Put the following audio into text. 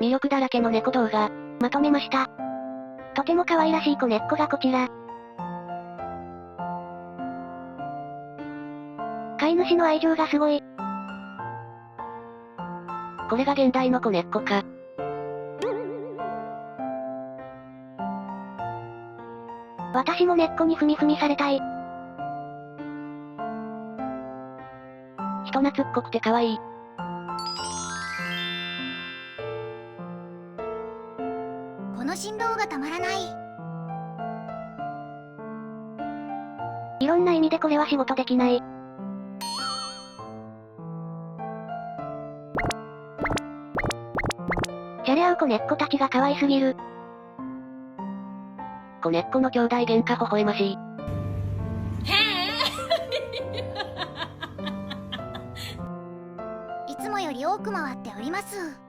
魅力だらけの猫動画、まとめました。とても可愛らしい子猫がこちら。飼い主の愛情がすごい。これが現代の子猫か。私も猫にふみふみされたい。人懐っこくて可愛い。この振動がたまらない。いろんな意味でこれは仕事できない。じゃれ合う子猫たちが可愛すぎる。子猫の兄弟喧嘩微笑ましい。いつもより多く回っております。